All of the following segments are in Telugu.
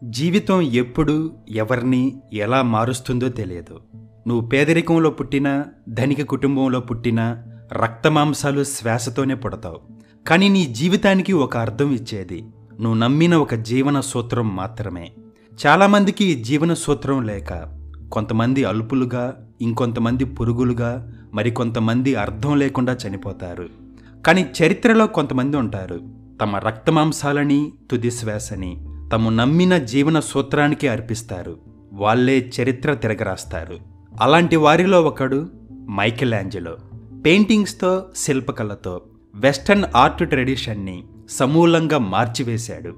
జీవితం ఎప్పుడు ఎవరిని ఎలా మారుస్తుందో తెలియదు. నువ్వు పేదరికంలో పుట్టినా, ధనిక కుటుంబంలో పుట్టినా, రక్తమాంసాలు శ్వాసతోనే పుడతావు. కానీ నీ జీవితానికి ఒక అర్థం ఇచ్చేది నువ్వు నమ్మిన ఒక జీవన సూత్రం మాత్రమే. చాలామందికి ఈ జీవన సూత్రం లేక కొంతమంది అల్పులుగా, ఇంకొంతమంది పురుగులుగా, మరికొంతమంది అర్థం లేకుండా చనిపోతారు. కానీ చరిత్రలో కొంతమంది ఉంటారు, తమ రక్తమాంసాలని, తుది శ్వాసని తాము నమ్మిన జీవన సూత్రానికి అర్పిస్తారు. వాళ్లే చరిత్ర తిరగరాస్తారు. అలాంటి వారిలో ఒకడు మైకేల్ ఏంజెలో. పెయింటింగ్స్తో, శిల్పకళతో వెస్టర్న్ ఆర్ట్ ట్రెడిషన్ని సమూలంగా మార్చివేశాడు.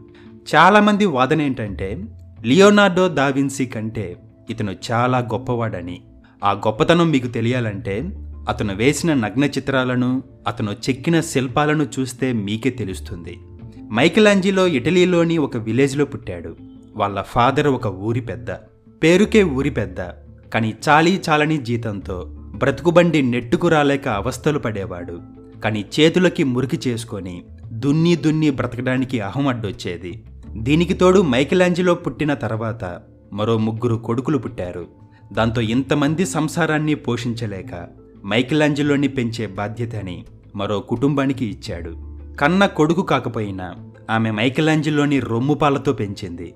చాలామంది వాదన ఏంటంటే లియోనార్డో దా విన్సీ కంటే ఇతను చాలా గొప్పవాడని. ఆ గొప్పతనం మీకు తెలియాలంటే అతను వేసిన నగ్న చిత్రాలను, అతను చెక్కిన శిల్పాలను చూస్తే మీకే తెలుస్తుంది. మైకేల్ ఏంజెలో ఇటలీలోని ఒక విలేజ్లో పుట్టాడు. వాళ్ళ ఫాదర్ ఒక ఊరి పెద్ద, పేరుకే ఊరి పెద్ద. కానీ చాలీ జీతంతో బ్రతుకుబండి నెట్టుకు రాలేక అవస్థలు పడేవాడు. కానీ చేతులకి మురికి చేసుకొని దున్ని బ్రతకడానికి అహం అడ్డొచ్చేది. దీనికి తోడు మైకేల్ ఏంజెలో పుట్టిన తర్వాత మరో 3 కొడుకులు పుట్టారు. దాంతో ఇంతమంది సంసారాన్ని పోషించలేక మైకేల్ ఏంజెలోని పెంచే బాధ్యతని మరో కుటుంబానికి ఇచ్చాడు. కన్న కొడుకు కాకపోయినా ఆమె మైకేల్ ఏంజెలోని రొమ్ముపాలతో పెంచింది.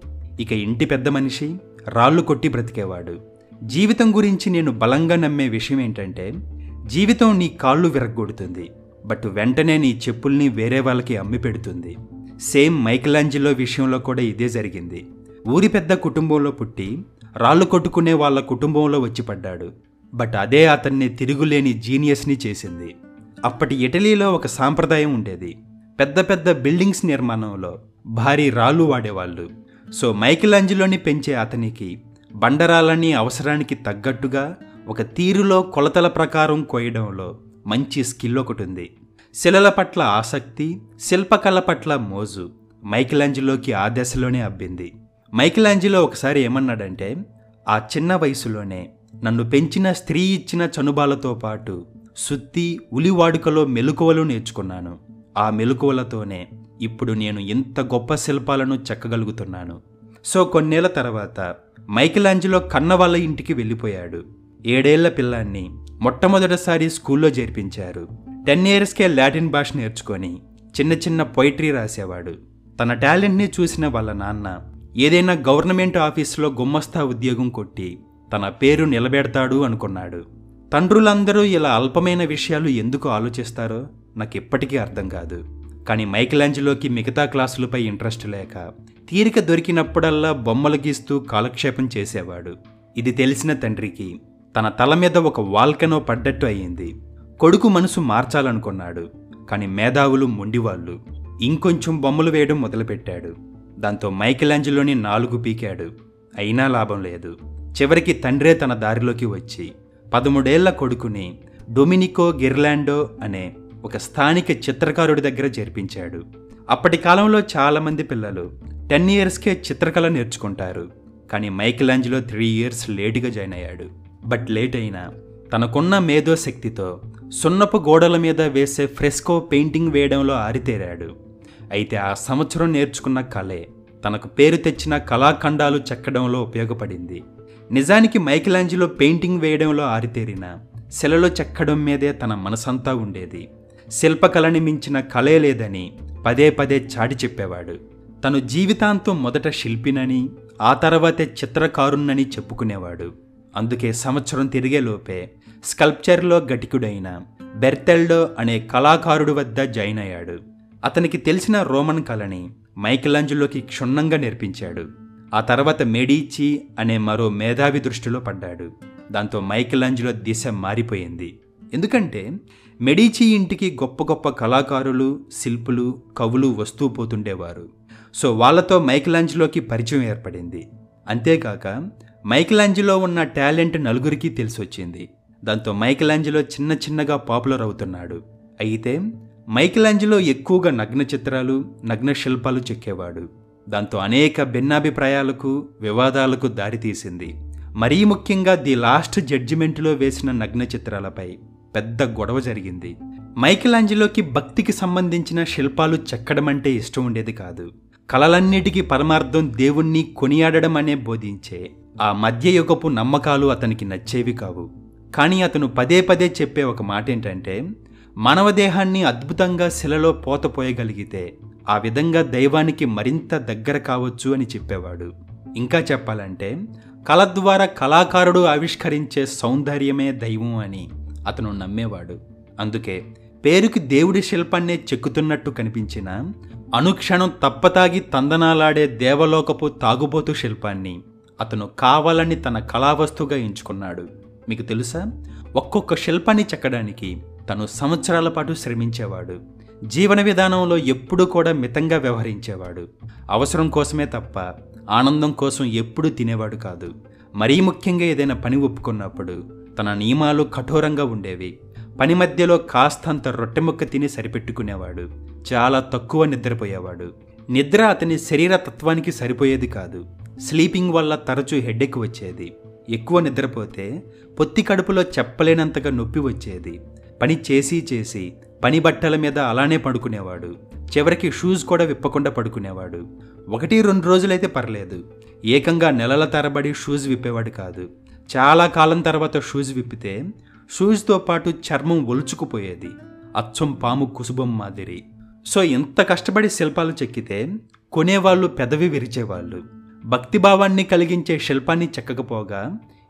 ఇక ఇంటి పెద్ద మనిషి రాళ్లు కొట్టి బ్రతికేవాడు. జీవితం గురించి నేను బలంగా నమ్మే విషయం ఏంటంటే, జీవితం నీ కాళ్ళు విరగ్గొడుతుంది, బట్ వెంటనే నీ చెప్పుల్ని వేరే వాళ్ళకి అమ్మి పెడుతుంది. సేమ్ మైకేల్ ఏంజెలో విషయంలో కూడా ఇదే జరిగింది. ఊరి పెద్ద కుటుంబంలో పుట్టి రాళ్లు కొట్టుకునే వాళ్ళ కుటుంబంలో వచ్చి పడ్డాడు. బట్ అదే అతన్ని తిరుగులేని జీనియస్ని చేసింది. అప్పటి ఇటలీలో ఒక సాంప్రదాయం ఉండేది. పెద్ద పెద్ద బిల్డింగ్స్ నిర్మాణంలో భారీ రాళ్ళు వాడేవాళ్ళు. సో మైకేల్ ఏంజెలోని పెంచే అతనికి బండరాళ్ళని అవసరానికి తగ్గట్టుగా ఒక తీరులో కొలతల ప్రకారం కోయడంలో మంచి స్కిల్ ఒకటి ఉంది. శిలల పట్ల ఆసక్తి, శిల్పకళ పట్ల మోజు మైకేల్ ఏంజెలోకి ఆ దశలోనే అబ్బింది. మైకేల్ ఏంజెలో ఒకసారి ఏమన్నాడంటే, ఆ చిన్న వయసులోనే నన్ను పెంచిన స్త్రీ ఇచ్చిన చనుబాలతో పాటు సుత్తి, ఉలి వాడుకలో మెలకువలు నేర్చుకున్నాను. ఆ మెలకువలతోనే ఇప్పుడు నేను ఇంత గొప్ప శిల్పాలను చెక్కగలుగుతున్నాను. సో కొన్నేళ్ల తర్వాత మైకేల్ ఏంజెలో కన్న వాళ్ళ ఇంటికి వెళ్ళిపోయాడు. 7 ఏళ్ల పిల్లాన్ని మొట్టమొదటిసారి స్కూల్లో చేర్పించారు. 10 ఇయర్స్కే లాటిన్ భాష నేర్చుకొని చిన్న పొయిట్రీ రాసేవాడు. తన టాలెంట్ని చూసిన వాళ్ళ నాన్న ఏదైనా గవర్నమెంట్ ఆఫీసులో గుమ్మస్తా ఉద్యోగం కొట్టి తన పేరు నిలబెడతాడు అనుకున్నాడు. తండ్రులందరూ ఇలా అల్పమైన విషయాలు ఎందుకు ఆలోచిస్తారో నాకు ఇప్పటికీ అర్థం కాదు. కానీ మైకేల్ ఏంజెలోకి మిగతా క్లాసులపై ఇంట్రెస్ట్ లేక తీరిక దొరికినప్పుడల్లా బొమ్మలు గీస్తూ కాలక్షేపం చేసేవాడు. ఇది తెలిసిన తండ్రికి తన తల మీద ఒక వాల్కనో పడ్డట్టు అయ్యింది. కొడుకు మనసు మార్చాలనుకున్నాడు. కానీ మేధావులు మొండివాళ్ళు. ఇంకొంచెం బొమ్మలు వేయడం మొదలుపెట్టాడు. దాంతో మైకేల్ ఏంజెలోని 4 పీకాడు. అయినా లాభం లేదు. చివరికి తండ్రే తన దారిలోకి వచ్చి 13 ఏళ్ల కొడుకుని డొమినికో గిర్లాండో అనే ఒక స్థానిక చిత్రకారుడి దగ్గర చేర్పించాడు. అప్పటి కాలంలో చాలామంది పిల్లలు 10 ఇయర్స్కే చిత్రకళ నేర్చుకుంటారు. కానీ మైకేల్ ఏంజెలో 3 ఇయర్స్ లేటుగా జాయిన్ అయ్యాడు. బట్ లేట్ అయినా తనకున్న మేధో శక్తితో సున్నపు గోడల మీద వేసే ఫ్రెస్కో పెయింటింగ్ వేయడంలో ఆరితేరాడు. అయితే ఆ సంవత్సరం నేర్చుకున్న కళే తనకు పేరు తెచ్చిన కళాఖండాలు చెక్కడంలో ఉపయోగపడింది. నిజానికి మైకేల్ ఏంజెలో పెయింటింగ్ వేయడంలో ఆరితేరిన శిలలో చెక్కడం మీదే తన మనసంతా ఉండేది. శిల్పకళని మించిన కళే లేదని పదే చాటి చెప్పేవాడు. తను జీవితాంతం మొదట శిల్పినని, ఆ తర్వాతే చిత్రకారుణ్ణని చెప్పుకునేవాడు. అందుకే సంవత్సరం తిరిగేలోపే స్కల్ప్చర్లో గటికుడైన బెర్తెల్డో అనే కళాకారుడి వద్ద జాయిన్ అయ్యాడు. అతనికి తెలిసిన రోమన్ కళని మైకేల్ ఏంజెలోకి క్షుణ్ణంగా నేర్పించాడు. ఆ తర్వాత మెడిచి అనే మరో మేధావి దృష్టిలో పడ్డాడు. దాంతో మైకేల్ ఏంజెలో దిశ మారిపోయింది. ఎందుకంటే మెడిచి ఇంటికి గొప్ప కళాకారులు, శిల్పులు, కవులు వస్తూ పోతుండేవారు. సో వాళ్లతో మైకేల్ ఏంజెలోకి పరిచయం ఏర్పడింది. అంతేకాక మైకేల్ ఏంజెలో ఉన్న టాలెంట్ నలుగురికి తెలిసొచ్చింది. దాంతో మైకేల్ ఏంజెలో చిన్నగా పాపులర్ అవుతున్నాడు. అయితే మైకేల్ ఏంజెలో ఎక్కువగా నగ్న చిత్రాలు, నగ్న శిల్పాలు చెక్కేవాడు. దాంతో అనేక భిన్నాభిప్రాయాలకు, వివాదాలకు దారితీసింది. మరీ ముఖ్యంగా ది లాస్ట్ జడ్జిమెంట్లో వేసిన నగ్న చిత్రాలపై పెద్ద గొడవ జరిగింది. మైకేల్ ఏంజెలోకి భక్తికి సంబంధించిన శిల్పాలు చెక్కడం అంటే ఇష్టం ఉండేది కాదు. కలలన్నిటికీ పరమార్థం దేవుణ్ణి కొనియాడడం అనే బోధించే ఆ మధ్యయుగపు నమ్మకాలు అతనికి నచ్చేవి కావు. కానీ అతను పదే పదే చెప్పే ఒక మాట ఏంటంటే, మానవ దేహాన్ని అద్భుతంగా శిలలో పోతపోయగలిగితే ఆ విధంగా దైవానికి మరింత దగ్గర కావచ్చు అని చెప్పేవాడు. ఇంకా చెప్పాలంటే కళ ద్వారా కళాకారుడు ఆవిష్కరించే సౌందర్యమే దైవం అని అతను నమ్మేవాడు. అందుకే పేరుకి దేవుడి శిల్పాన్నే చెక్కుతున్నట్టు కనిపించిన అనుక్షణం తప్పతాగి తందనాలాడే దేవలోకపు తాగుబోతు శిల్పాన్ని అతను కావాలని తన కళావస్తుగా ఎంచుకున్నాడు. మీకు తెలుసా, ఒక్కొక్క శిల్పాన్ని చెక్కడానికి తను సంవత్సరాల పాటు శ్రమించేవాడు. జీవన విధానంలో ఎప్పుడూ కూడా మితంగా వ్యవహరించేవాడు. అవసరం కోసమే తప్ప ఆనందం కోసం ఎప్పుడూ తినేవాడు కాదు. మరీ ముఖ్యంగా ఏదైనా పని ఒప్పుకున్నప్పుడు తన నియమాలు కఠోరంగా ఉండేవి. పని మధ్యలో కాస్తంత రొట్టెముక్క తిని సరిపెట్టుకునేవాడు. చాలా తక్కువ నిద్రపోయేవాడు. నిద్ర అతని శరీర తత్వానికి సరిపోయేది కాదు. స్లీపింగ్ వల్ల తరచూ హెడ్ఏక్ వచ్చేది. ఎక్కువ నిద్రపోతే పొత్తి కడుపులో చెప్పలేనంతగా నొప్పి వచ్చేది. పని చేసి చేసి పని బట్టల మీద అలానే పడుకునేవాడు. చివరికి షూస్ కూడా విప్పకుండా పడుకునేవాడు. 1-2 రోజులైతే పర్లేదు, ఏకంగా నెలల తరబడి షూస్ విప్పేవాడు కాదు. చాలా కాలం తర్వాత షూస్ విప్పితే షూస్తో పాటు చర్మం ఒలుచుకుపోయేది, అచ్చం పాము కుసుబం మాదిరి. సో ఇంత కష్టపడి శిల్పాలు చెక్కితే కొనేవాళ్ళు పెదవి విరిచేవాళ్ళు. భక్తిభావాన్ని కలిగించే శిల్పాన్ని చెక్కకపోగా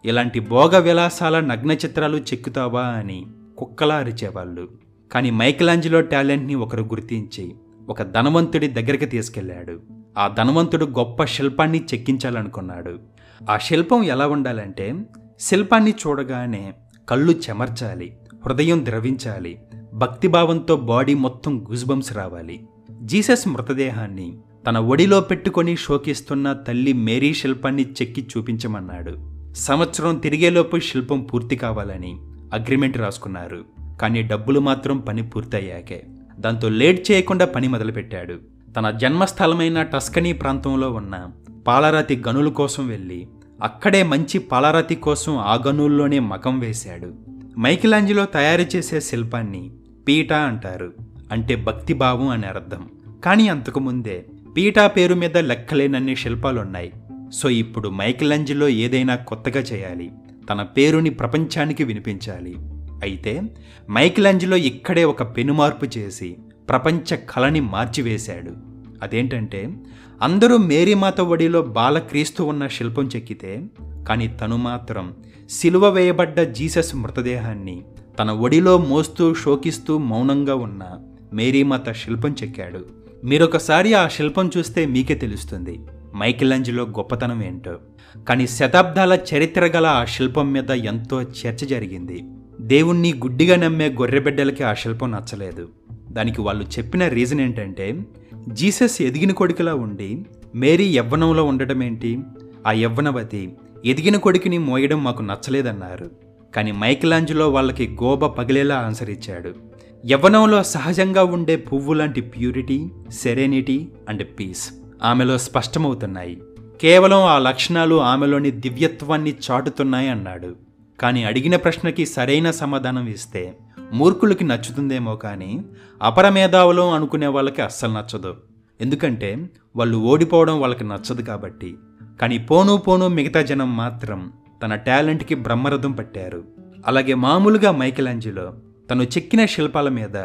ఇలాంటి భోగ విలాసాల నగ్న చిత్రాలు చెక్కుతావా అని కుక్కలా అరిచేవాళ్ళు. కానీ మైకెలాంజిలో టాలెంట్ని ఒకరు గుర్తించి ఒక ధనవంతుడి దగ్గరికి తీసుకెళ్లాడు. ఆ ధనవంతుడు గొప్ప శిల్పాన్ని చెక్కించాలనుకున్నాడు. ఆ శిల్పం ఎలా ఉండాలంటే, శిల్పాన్ని చూడగానే కళ్ళు చెమర్చాలి, హృదయం ద్రవించాలి, భక్తిభావంతో బాడీ మొత్తం గూజ్బంప్స్ రావాలి. జీసస్ మృతదేహాన్ని తన ఒడిలో పెట్టుకొని శోకిస్తున్న తల్లి మేరీ శిల్పాన్ని చెక్కి చూపించమన్నాడు. సంవత్సరం తిరిగేలోపు శిల్పం పూర్తి కావాలని అగ్రిమెంట్ రాసుకున్నారు. కానీ డబ్బులు మాత్రం పని పూర్తయ్యాకే. దాంతో లేట్ చేయకుండా పని మొదలుపెట్టాడు. తన జన్మస్థలమైన టస్కనీ ప్రాంతంలో ఉన్న పాలరాతి గనుల కోసం వెళ్ళి అక్కడే మంచి పాలరాతి కోసం ఆ గనుల్లోనే మకం వేశాడు. మైకెలాంజిలో తయారు చేసే శిల్పాన్ని పీటా అంటారు, అంటే భక్తిభావం అని అర్థం. కానీ అంతకుముందే పీటా పేరు మీద లెక్కలేనన్ని శిల్పాలున్నాయి. సో ఇప్పుడు మైకెలాంజిలో ఏదైనా కొత్తగా చేయాలి, తన పేరుని ప్రపంచానికి వినిపించాలి. అయితే మైకెలాంజిలో ఇక్కడే ఒక పెనుమార్పు చేసి ప్రపంచ కళని మార్చివేశాడు. అదేంటంటే, అందరూ మేరీమాత ఒడిలో బాలక్రీస్తు ఉన్న శిల్పం చెక్కితే, కానీ తను మాత్రం సిలువ వేయబడ్డ జీసస్ మృతదేహాన్ని తన ఒడిలో మోస్తూ శోకిస్తూ మౌనంగా ఉన్న మేరీమాత శిల్పం చెక్కాడు. మీరొకసారి ఆ శిల్పం చూస్తే మీకే తెలుస్తుంది మైకెలాంజిలో గొప్పతనం ఏంటో. కానీ శతాబ్దాల చరిత్ర గల ఆ శిల్పం మీద ఎంతో చర్చ జరిగింది. దేవుణ్ణి గుడ్డిగా నమ్మే గొర్రెబిడ్డలకి ఆ శిల్పం నచ్చలేదు. దానికి వాళ్ళు చెప్పిన రీజన్ ఏంటంటే, జీసస్ ఎదిగిన కొడుకులా ఉండి మేరీ యవ్వనంలో ఉండటం ఏంటి, ఆ యవ్వనవతి ఎదిగిన కొడుకుని మోయడం మాకు నచ్చలేదన్నారు. కానీ మైకెలాంజిలో వాళ్ళకి గోబ పగిలేలా ఆన్సర్ ఇచ్చాడు. యవ్వనంలో సహజంగా ఉండే పువ్వు లాంటి ప్యూరిటీ, సెరెనిటీ అండ్ పీస్ ఆమెలో స్పష్టమవుతున్నాయి. కేవలం ఆ లక్షణాలు ఆమెలోని దివ్యత్వాన్ని చాటుతున్నాయి అన్నాడు. కానీ అడిగిన ప్రశ్నకి సరైన సమాధానం ఇస్తే మూర్ఖులకి నచ్చుతుందేమో కానీ అపరమేధావులు అనుకునే వాళ్ళకి అస్సలు నచ్చదు. ఎందుకంటే వాళ్ళు ఓడిపోవడం వాళ్ళకి నచ్చదు కాబట్టి. కానీ పోను మిగతా జనం మాత్రం తన టాలెంట్కి బ్రహ్మరథం పట్టారు. అలాగే మామూలుగా మైకెలాంజిలో తను చెక్కిన శిల్పాల మీద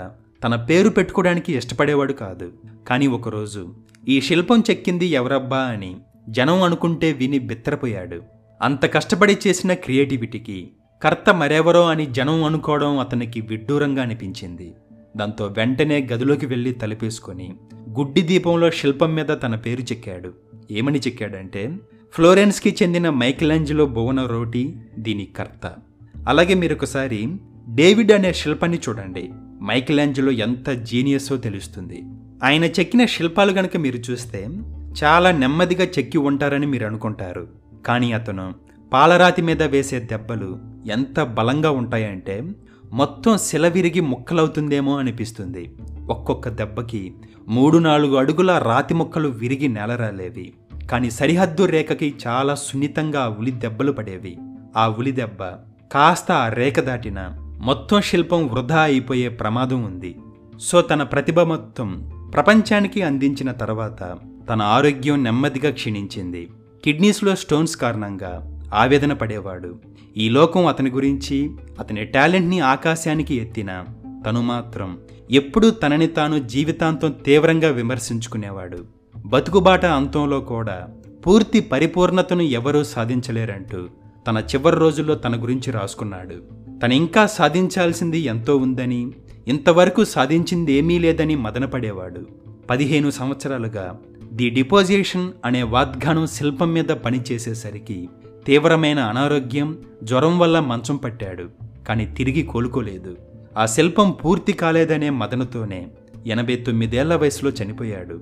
తన పేరు పెట్టుకోవడానికి ఇష్టపడేవాడు కాదు. కానీ ఒకరోజు ఈ శిల్పం చెక్కింది ఎవరబ్బా అని జనం అనుకుంటే విని బిత్తరపోయాడు. అంత కష్టపడి చేసిన క్రియేటివిటీకి కర్త మరెవరో అని జనం అనుకోవడం అతనికి విడ్డూరంగా అనిపించింది. దాంతో వెంటనే గదిలోకి వెళ్ళి తలుపేసుకొని గుడ్డి దీపంలో శిల్పం మీద తన పేరు చెక్కాడు. ఏమని చెక్కాడంటే, ఫ్లోరెన్స్కి చెందిన మైకెలాంజిలో బోనరోటి దీని కర్త. అలాగే మీరొకసారి డేవిడ్ అనే శిల్పాన్ని చూడండి. మైకెలాంజిలో ఎంత జీనియస్సో తెలుస్తుంది. ఆయన చెక్కిన శిల్పాలు గనక మీరు చూస్తే చాలా నెమ్మదిగా చెక్కి ఉంటారని మీరు అనుకుంటారు. కానీ అతను పాలరాతి మీద వేసే దెబ్బలు ఎంత బలంగా ఉంటాయంటే మొత్తం శిల విరిగి ముక్కలవుతుందేమో అనిపిస్తుంది. ఒక్కొక్క దెబ్బకి 3-4 అడుగుల రాతి ముక్కలు విరిగి నేలరాలేవి. కానీ సరిహద్దు రేఖకి చాలా సున్నితంగా ఆ ఉలి దెబ్బలు పడేవి. ఆ ఉలి దెబ్బ కాస్త ఆ రేఖ దాటిన మొత్తం శిల్పం వృధా అయిపోయే ప్రమాదం ఉంది. సో తన ప్రతిభ మొత్తం ప్రపంచానికి అందించిన తర్వాత తన ఆరోగ్యం నెమ్మదిగా క్షీణించింది. కిడ్నీస్లో స్టోన్స్ కారణంగా ఆవేదన పడేవాడు. ఈ లోకం అతని గురించి, అతని టాలెంట్ని ఆకాశానికి ఎత్తినా తను మాత్రం ఎప్పుడూ తనని తాను జీవితాంతం తీవ్రంగా విమర్శించుకునేవాడు. బతుకుబాట అంతంలో కూడా పూర్తి పరిపూర్ణతను ఎవరూ సాధించలేరంటూ తన చివరి రోజుల్లో తన గురించి రాసుకున్నాడు. తను ఇంకా సాధించాల్సింది ఎంతో ఉందని, ఇంతవరకు సాధించింది ఏమీ లేదని మదనపడేవాడు. 15 సంవత్సరాలుగా ది డిపోజిషన్ అనే వాగ్దానం శిల్పం మీద పనిచేసేసరికి తీవ్రమైన అనారోగ్యం, జ్వరం వల్ల మంచం పట్టాడు. కానీ తిరిగి కోలుకోలేదు. ఆ శిల్పం పూర్తి కాలేదనే మదనతోనే 89 ఏళ్ల వయసులో చనిపోయాడు.